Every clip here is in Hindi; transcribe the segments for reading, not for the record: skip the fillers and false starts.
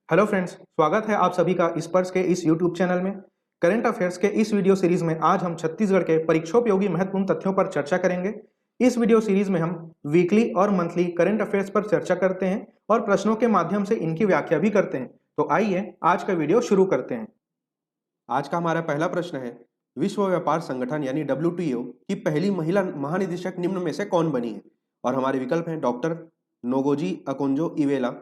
हेलो फ्रेंड्स, स्वागत है आप सभी का स्पर्श के इस यूट्यूब चैनल में। करंट अफेयर्स के इस वीडियो सीरीज में आज हम छत्तीसगढ़ के परीक्षोपयोगी महत्वपूर्ण तथ्यों पर चर्चा करेंगे। इस वीडियो सीरीज में हम वीकली और मंथली करंट अफेयर्स पर चर्चा करते हैं और प्रश्नों के माध्यम से इनकी व्याख्या भी करते हैं। तो आइए आज का वीडियो शुरू करते हैं। आज का हमारा पहला प्रश्न है, विश्व व्यापार संगठन यानी WTO की पहली महिला महानिदेशक निम्न में से कौन बनी है? और हमारे विकल्प हैं doctor Ngozi Okonjo Iweala,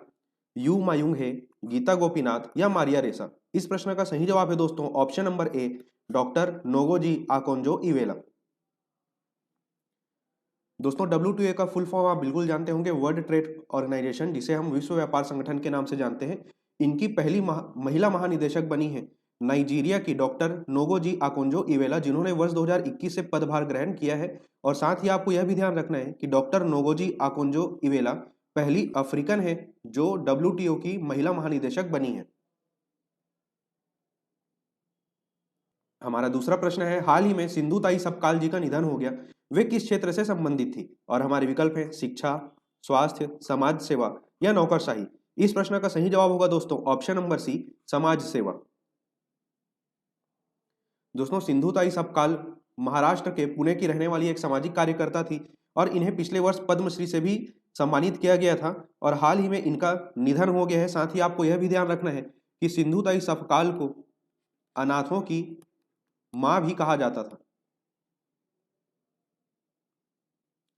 you Mayung हे, गीता गोपीनाथ या मारिया रेसा। इस प्रश्न का सही जवाब है दोस्तों option number A, doctor Ngozi Okonjo Iweala. दोस्तों WTO का फुल फॉर्म आप बिल्कुल जानते होंगे, वर्ल्ड ट्रेड ऑर्गेनाइजेशन, जिसे हम विश्व व्यापार संगठन के नाम से जानते हैं। इनकी पहली महिला महानिदेशक बनी है नाइजीरिया की डॉक्टर नोगोजी अकोंजो इवेला, जिन्होंने वर्ष 2021 से पदभार ग्रहण किया है। और साथ ही आपको यह भी ध्यान रखना है कि डॉक्टर नोगोजी अकोंजो इवेला पहली अफ्रीकन है जो WTO की महिला महानिदेशक बनी है। हमारा दूसरा प्रश्न है, हाल ही में सिंधु ताई सपकाल जी का निधन हो गया, वे किस क्षेत्र से संबंधित थी? और हमारे विकल्प हैं शिक्षा, स्वास्थ्य, समाज सेवा या नौकरशाही। इस प्रश्न का सही जवाब होगा दोस्तों ऑप्शन नंबर सी, समाज सेवा। दोस्तों सिंधु ताई सपकाल महाराष्ट्र के पुणे की रहने वाली एक सामाजिक कार्यकर्ता थी और इन्हें पिछले वर्ष पद्मश्री से भी सम्मानित किया गया था और हाल ही में इनका निधन हो गया है। साथ ही आपको यह भी ध्यान रखना है कि सिंधु ताई सपकाल को अनाथों की मां भी कहा जाता था।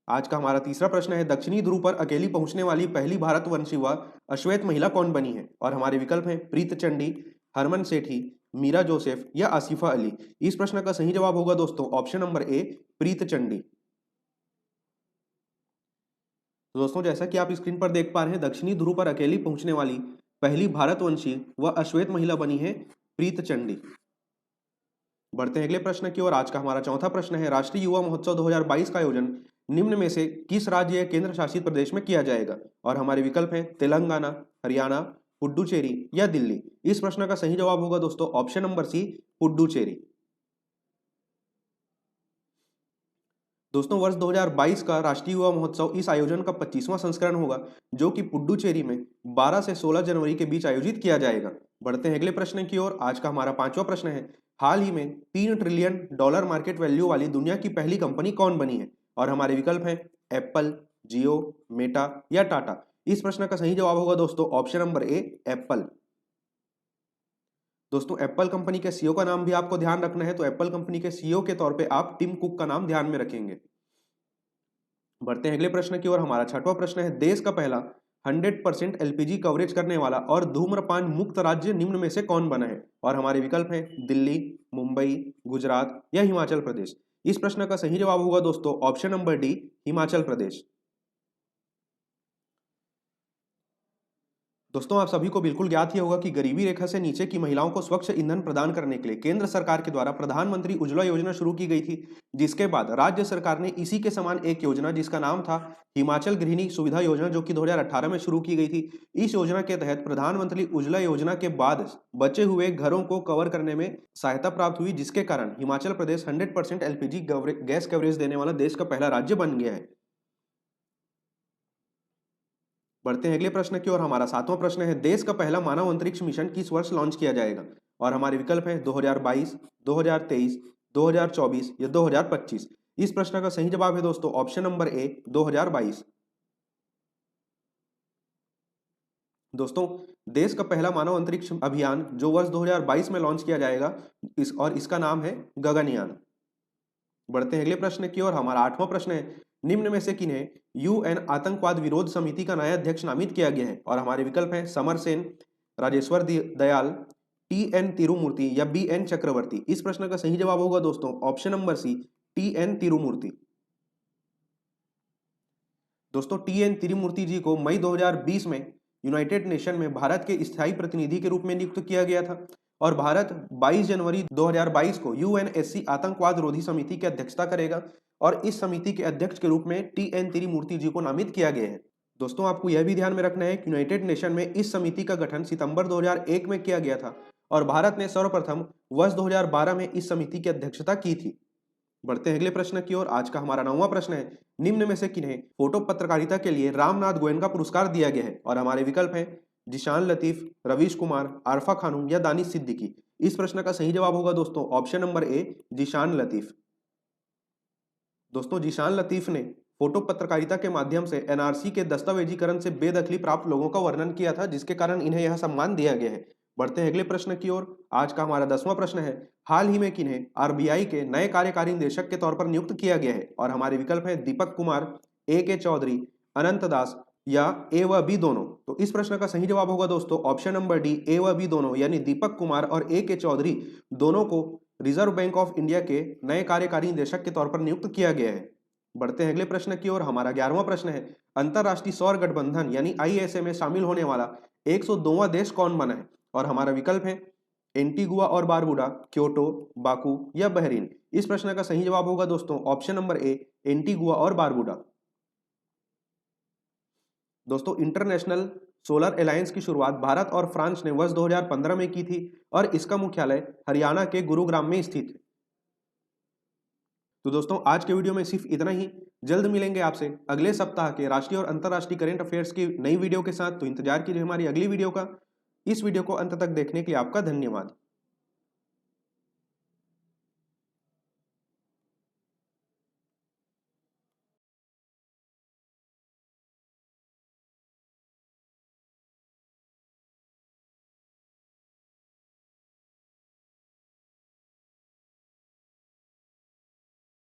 आज का हमारा तीसरा प्रश्न है, दक्षिणी ध्रुव पर अकेली पहुंचने वाली पहली भारतवंशी व अश्वेत महिला कौन बनी है? और हमारे विकल्प हैं प्रीत चंडी, हरमन सेठी, मीरा जोसेफ या आसिफा अली। इस प्रश्न का सही जवाब होगा दोस्तों ऑप्शन नंबर ए, प्रीत चंडी। तो दोस्तों जैसा कि आप स्क्रीन पर देख पा रहे हैं, दक्षिणी ध्रुव पर अकेली पहुंचने वाली पहली भारतवंशी व अश्वेत महिला बनी है प्रीत चंडी। बढ़ते हैं अगले प्रश्न की ओर। आज का हमारा चौथा प्रश्न है, राष्ट्रीय युवा महोत्सव 2022 का आयोजन निम्न में से किस राज्य या केंद्र शासित प्रदेश में किया जाएगा? और हमारे विकल्प हैं तेलंगाना, हरियाणा, पुडुचेरी या दिल्ली। इस प्रश्न का सही जवाब होगा दोस्तों ऑप्शन नंबर सी, पुडुचेरी। दोस्तों वर्ष 2022 का राष्ट्रीय युवा महोत्सव इस आयोजन का 25वां संस्करण होगा, जो कि पुडुचेरी में 12 से 16 जनवरी के बीच आयोजित किया जाएगा। बढ़ते हैं अगले प्रश्न की ओर। आज का हमारा पांचवा प्रश्न है, हाल ही में $3 ट्रिलियन मार्केट वैल्यू वाली दुनिया की पहली कंपनी कौन बनी है? और हमारे विकल्प हैं एप्पल, जियो, मेटा या टाटा। इस प्रश्न का सही जवाब होगा दोस्तों ऑप्शन नंबर ए, एप्पल। दोस्तों एप्पल कंपनी के सीईओ का नाम भी आपको ध्यान रखना है, तो एप्पल कंपनी के सीईओ के तौर पे आप टिम कुक का नाम ध्यान में रखेंगे। बढ़ते हैं अगले प्रश्न की ओर। हमारा छठवां प्रश्न है, देश का पहला 100% LPG कवरेज करने वाला और धूम्रपान मुक्त राज्य निम्न में से कौन बना है? और हमारे विकल्प हैं दिल्ली, मुंबई, गुजरात या हिमाचल प्रदेश। इस प्रश्न का सही जवाब होगा दोस्तों option number D, Himachal Pradesh. दोस्तों आप सभी को बिल्कुल ज्ञात ही होगा कि गरीबी रेखा से नीचे की महिलाओं को स्वच्छ ईंधन प्रदान करने के लिए केंद्र सरकार के द्वारा प्रधानमंत्री उज्ज्वला योजना शुरू की गई थी, जिसके बाद राज्य सरकार ने इसी के समान एक योजना जिसका नाम था हिमाचल गृहिणी सुविधा योजना, जो कि 2018 में शुरू की गई थी। इस योजना के तहत प्रधानमंत्री उज्ज्वला योजना के बाद बचे हुए घरों को कवर करने में सहायता प्राप्त हुई, जिसके कारण Himachal Pradesh 100% LPG gas coverage देने वाला देश का पहला राज्य बन गया है। बढ़ते हैं अगले प्रश्न की ओर। हमारा सातवां प्रश्न है, देश का पहला मानव अंतरिक्ष मिशन किस वर्ष लॉन्च किया जाएगा? और हमारे विकल्प हैं 2022, 2023, 2024 या 2025। इस प्रश्न का सही जवाब है दोस्तों ऑप्शन नंबर ए, 2022। दोस्तों देश का पहला मानव अंतरिक्ष अभियान जो वर्ष 2022 में लॉन्च किया जाएगा इसका नाम है गगनयान। बढ़ते हैं अगले प्रश्न की ओर। हमारा आठवां प्रश्न है, निम्न में से किन्हें UN आतंकवाद विरोध समिति का नया अध्यक्ष नामित किया गया है? और हमारे विकल्प हैं समर सेन, राजेश्वर दयाल, TN तिरुमूर्ति या BN चक्रवर्ती। इस प्रश्न का सही जवाब होगा दोस्तों option number C, TN Tirumurti. दोस्तों TN तिरुमूर्ति जी को मई 2020 में यूनाइटेड नेशन में भारत के स्थायी प्रतिनिधि के रूप में नियुक्त किया गया था और भारत 22 जनवरी 2022 को UNSC आतंकवाद रोधी समिति की अध्यक्षता करेगा और इस समिति के अध्यक्ष के रूप में TN तिरुमूर्ति जी को नामित किया गया है। दोस्तों आपको यह भी ध्यान में रखना है कि यूनाइटेड नेशन में इस समिति का गठन सितंबर 2001 में किया गया था और भारत ने सर्वप्रथम वर्ष 2012 में इस समिति की अध्यक्षता की थी। बढ़ते हैं अगले प्रश्न की ओर। आज का हमारा 9वां प्रश्न है, निम्न में से किन्हें फोटो पत्रकारिता के लिए रामनाथ गोयनका पुरस्कार दिया गया है? और हमारे विकल्प हैं जिशान लतीफ, रवीश कुमार, आरफा खानूम या दानिश सिद्दीकी? इस प्रश्न का सही जवाब होगा दोस्तों option number A, Zeeshan Latif. दोस्तों जिशान लतीफ ने फोटो पत्रकारिता के माध्यम से एनआरसी के दस्तावेजीकरण से बेदखली प्राप्त लोगों का वर्णन किया था, जिसके कारण इन्हें यह सम्मान दिया गया है। बढ़ते हैं अगले प्रश्न की ओर। आज का हमारा 10वां प्रश्न है, हाल ही में किन्हें आरबीआई के नए कार्यकारी निदेशक के तौर पर नियुक्त किया गया है? और हमारे विकल्प है दीपक कुमार, ए के चौधरी, अनंत दास या ए व बी दोनों। तो इस प्रश्न का सही जवाब होगा दोस्तों ऑप्शन नंबर डी, ए व बी दोनों, यानी दीपक कुमार और ए के चौधरी दोनों को रिजर्व बैंक ऑफ इंडिया के नए कार्यकारी निदेशक के तौर पर नियुक्त किया गया है। बढ़ते हैं अगले प्रश्न की ओर। हमारा 11वां प्रश्न है, अंतरराष्ट्रीय सौर गठबंधन यानी आईएसए में शामिल होने वाला 102वां देश कौन बना है? और हमारा विकल्प है एंटीगुआ और बारबुडा, क्योटो, बाकू या बहरीन। इस प्रश्न का सही जवाब होगा दोस्तों ऑप्शन नंबर ए, एंटीगुआ और बारबुडा। दोस्तों इंटरनेशनल सोलर अलायंस की शुरुआत भारत और फ्रांस ने वर्ष 2015 में की थी और इसका मुख्यालय हरियाणा के गुरुग्राम में स्थित है। तो दोस्तों आज के वीडियो में सिर्फ इतना ही। जल्द मिलेंगे आपसे अगले सप्ताह के राष्ट्रीय और अंतर्राष्ट्रीय करंट अफेयर्स की नई वीडियो के साथ। तो इंतजार कीजिए हमारी अगली वीडियो का। इस वीडियो को अंत तक देखने के लिए आपका धन्यवाद।